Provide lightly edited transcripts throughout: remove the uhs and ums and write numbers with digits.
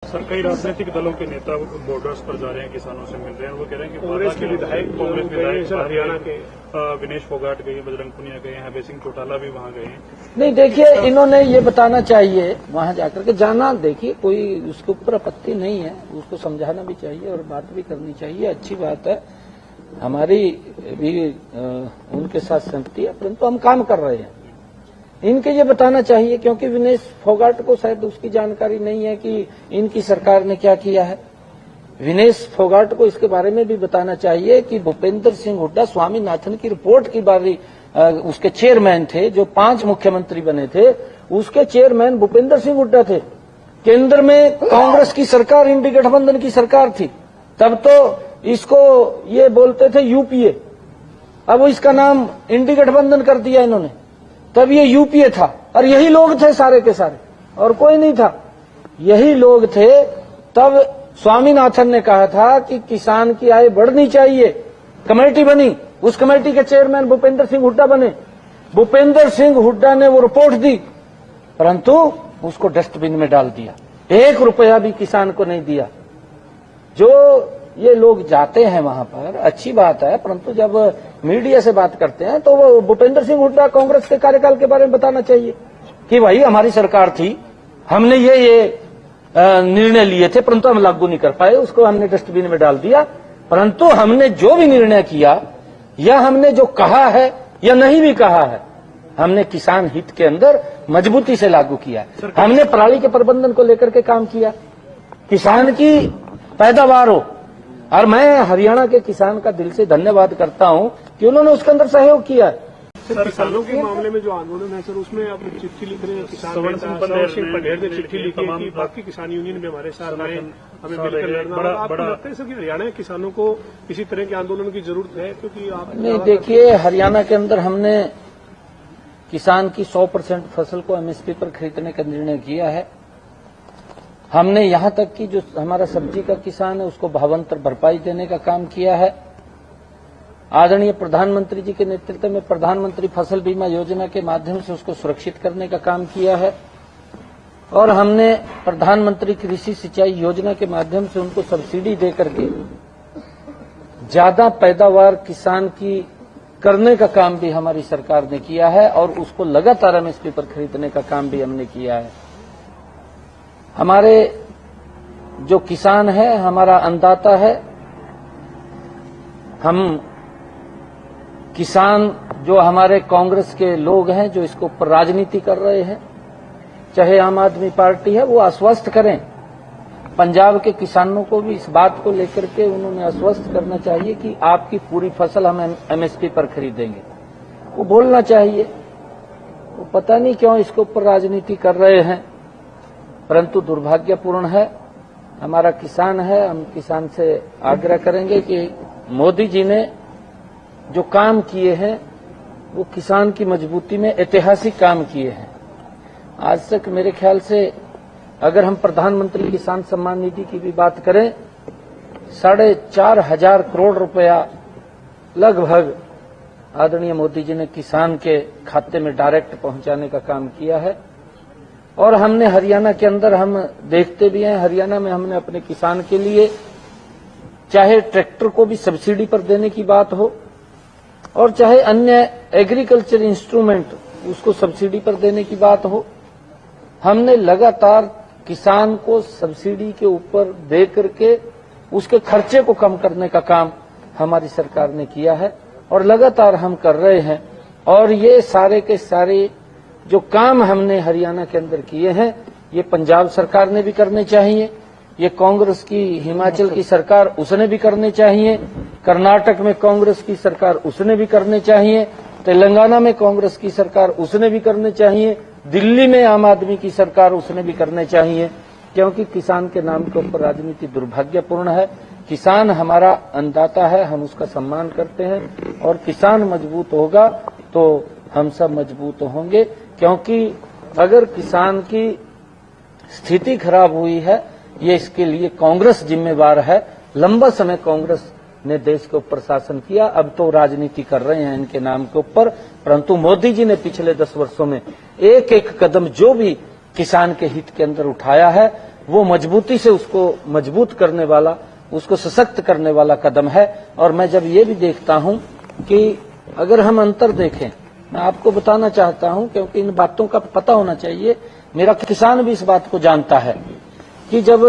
Sir, कई राजनीतिक दलों के नेता बॉर्डर्स पर जा रहे हैं, किसानों से मिल रहे हैं। वो कह रहे हैं कि कांग्रेस के विधायक हरियाणा के विनेश फोगाट गए, बजरंग पुनिया गए हैं, हरभजन सिंह चौटाला भी वहां गए हैं। नहीं, देखिए, इन्होंने ये बताना चाहिए वहां जाकर के, जाना, देखिए कोई उसके ऊपर आपत्ति नहीं है, उसको समझाना भी चाहिए और बात भी करनी चाहिए, अच्छी बात है, हमारी भी उनके साथ सहमति है, परंतु हम काम कर रहे हैं। इनके ये बताना चाहिए, क्योंकि विनेश फोगाट को शायद उसकी जानकारी नहीं है कि इनकी सरकार ने क्या किया है। विनेश फोगाट को इसके बारे में भी बताना चाहिए कि भूपेंद्र सिंह हुड्डा स्वामीनाथन की रिपोर्ट की बारी उसके चेयरमैन थे, जो 5 मुख्यमंत्री बने थे, उसके चेयरमैन भूपेंद्र सिंह हुड्डा थे। केंद्र में कांग्रेस की सरकार, इंडी गठबंधन की सरकार थी, तब तो इसको ये बोलते थे यूपीए, अब इसका नाम इंडी गठबंधन कर दिया इन्होंने। तब ये यूपीए था और यही लोग थे सारे के सारे, और कोई नहीं था, यही लोग थे। तब स्वामीनाथन ने कहा था कि किसान की आय बढ़नी चाहिए, कमेटी बनी, उस कमेटी के चेयरमैन भूपेंद्र सिंह हुड्डा बने। भूपेंद्र सिंह हुड्डा ने वो रिपोर्ट दी, परंतु उसको डस्टबिन में डाल दिया, 1 रुपया भी किसान को नहीं दिया। जो ये लोग जाते हैं वहां पर, अच्छी बात है, परंतु जब मीडिया से बात करते हैं तो वो भूपेंद्र सिंह हुड्डा कांग्रेस के कार्यकाल के बारे में बताना चाहिए कि भाई हमारी सरकार थी, हमने ये निर्णय लिए थे, परंतु हम लागू नहीं कर पाए, उसको हमने डस्टबिन में डाल दिया। परंतु हमने जो भी निर्णय किया या हमने जो कहा है या नहीं भी कहा है, हमने किसान हित के अंदर मजबूती से लागू किया। हमने पराली के प्रबंधन को लेकर के काम किया, किसान की पैदावार हो, और मैं हरियाणा के किसान का दिल से धन्यवाद करता हूं कि उन्होंने उसके अंदर सहयोग किया है। सर, किसानों के मामले में जो आंदोलन है सर, उसमें आप चिट्ठी लिख रहे हैं, किसान सिंह पटेल ने चिट्ठी लिखी है कि बाकी किसान यूनियन भी हमारे साथ आए, हमें मिलकर लड़ना। आपको लगता है सर कि हरियाणा के किसानों को इसी तरह के आंदोलन की जरूरत है? क्योंकि आप नहीं, देखिए, हरियाणा के अंदर हमने किसान की 100% फसल को एमएसपी पर खरीदने का निर्णय किया है। हमने यहां तक कि जो हमारा सब्जी का किसान है उसको भावांतर भरपाई देने का काम किया है। आदरणीय प्रधानमंत्री जी के नेतृत्व में प्रधानमंत्री फसल बीमा योजना के माध्यम से उसको सुरक्षित करने का काम किया है, और हमने प्रधानमंत्री कृषि सिंचाई योजना के माध्यम से उनको सब्सिडी दे करके ज्यादा पैदावार किसान की करने का काम भी हमारी सरकार ने किया है, और उसको लगातार एमएसपी पर खरीदने का काम भी हमने किया है। हमारे जो किसान है हमारा अन्नदाता है, हम किसान जो हमारे कांग्रेस के लोग हैं जो इसके ऊपर राजनीति कर रहे हैं, चाहे आम आदमी पार्टी है, वो आश्वस्त करें। पंजाब के किसानों को भी इस बात को लेकर के उन्होंने आश्वस्त करना चाहिए कि आपकी पूरी फसल हम एमएसपी पर खरीदेंगे, वो बोलना चाहिए। वो पता नहीं क्यों इसके ऊपर राजनीति कर रहे हैं, परंतु दुर्भाग्यपूर्ण है, हमारा किसान है। हम किसान से आग्रह करेंगे कि मोदी जी ने जो काम किए हैं वो किसान की मजबूती में ऐतिहासिक काम किए हैं। आज तक मेरे ख्याल से अगर हम प्रधानमंत्री किसान सम्मान निधि की भी बात करें, 4,500 करोड़ रुपया लगभग आदरणीय मोदी जी ने किसान के खाते में डायरेक्ट पहुंचाने का काम किया है। और हमने हरियाणा के अंदर, हम देखते भी हैं, हरियाणा में हमने अपने किसान के लिए चाहे ट्रैक्टर को भी सब्सिडी पर देने की बात हो, और चाहे अन्य एग्रीकल्चर इंस्ट्रूमेंट उसको सब्सिडी पर देने की बात हो, हमने लगातार किसान को सब्सिडी के ऊपर दे करके उसके खर्चे को कम करने का काम हमारी सरकार ने किया है, और लगातार हम कर रहे हैं। और ये सारे के सारे जो काम हमने हरियाणा के अंदर किए हैं, ये पंजाब सरकार ने भी करने चाहिए, ये कांग्रेस की हिमाचल की सरकार उसने भी करने चाहिए, कर्नाटक में कांग्रेस की सरकार उसने भी करने चाहिए, तेलंगाना में कांग्रेस की सरकार उसने भी करने चाहिए, दिल्ली में आम आदमी की सरकार उसने भी करने चाहिए। क्योंकि किसान के नाम के ऊपर राजनीति दुर्भाग्यपूर्ण है। किसान हमारा अन्नदाता है, हम उसका सम्मान करते हैं, और किसान मजबूत होगा तो हम सब मजबूत होंगे। क्योंकि अगर किसान की स्थिति खराब हुई है, ये इसके लिए कांग्रेस जिम्मेवार है। लंबा समय कांग्रेस ने देश के ऊपर शासन किया, अब तो राजनीति कर रहे हैं इनके नाम के ऊपर, परंतु मोदी जी ने पिछले 10 वर्षों में एक एक कदम जो भी किसान के हित के अंदर उठाया है, वो मजबूती से उसको मजबूत करने वाला, उसको सशक्त करने वाला कदम है। और मैं जब ये भी देखता हूं कि अगर हम अंतर देखें, मैं आपको बताना चाहता हूं क्योंकि इन बातों का पता होना चाहिए, मेरा किसान भी इस बात को जानता है कि जब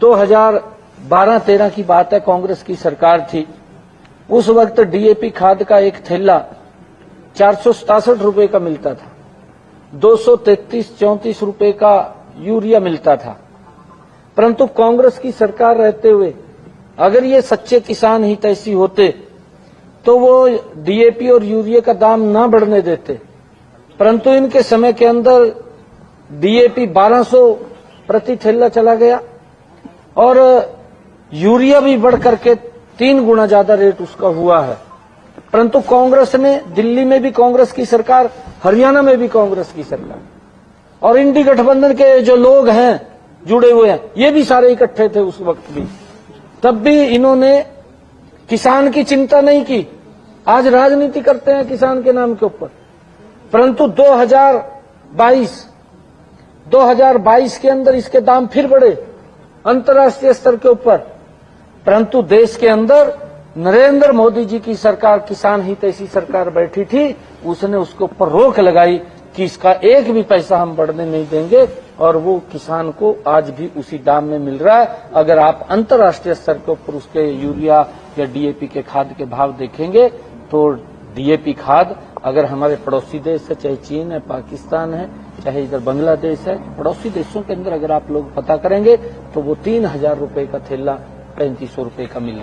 2012-13 की बात है, कांग्रेस की सरकार थी, उस वक्त डीएपी खाद का एक थैला 467 रुपए का मिलता था, 233-34 रुपए का यूरिया मिलता था। परंतु कांग्रेस की सरकार रहते हुए अगर ये सच्चे किसान हितैषी होते तो वो डीएपी और यूरिया का दाम ना बढ़ने देते, परंतु इनके समय के अंदर डीएपी 1200 प्रति थैला चला गया और यूरिया भी बढ़ करके 3 गुना ज्यादा रेट उसका हुआ है। परंतु कांग्रेस ने, दिल्ली में भी कांग्रेस की सरकार, हरियाणा में भी कांग्रेस की सरकार, और इंडी गठबंधन के जो लोग हैं जुड़े हुए हैं, ये भी सारे इकट्ठे थे उस वक्त भी, तब भी इन्होंने किसान की चिंता नहीं की। आज राजनीति करते हैं किसान के नाम के ऊपर। परंतु 2022 के अंदर इसके दाम फिर बढ़े अंतर्राष्ट्रीय स्तर के ऊपर, परंतु देश के अंदर नरेंद्र मोदी जी की सरकार, किसान हितैषी सरकार बैठी थी, उसने उसके ऊपर रोक लगाई कि इसका एक भी पैसा हम बढ़ने नहीं देंगे, और वो किसान को आज भी उसी दाम में मिल रहा है। अगर आप अंतर्राष्ट्रीय स्तर के ऊपर उसके यूरिया या डीएपी के खाद के भाव देखेंगे तो डीएपी खाद अगर हमारे पड़ोसी देश है, चाहे चीन है, पाकिस्तान है, चाहे इधर बांग्लादेश है, पड़ोसी देशों के अंदर अगर आप लोग पता करेंगे तो वो 3000 रुपए का थैला 3500 रुपए का मिलेगा।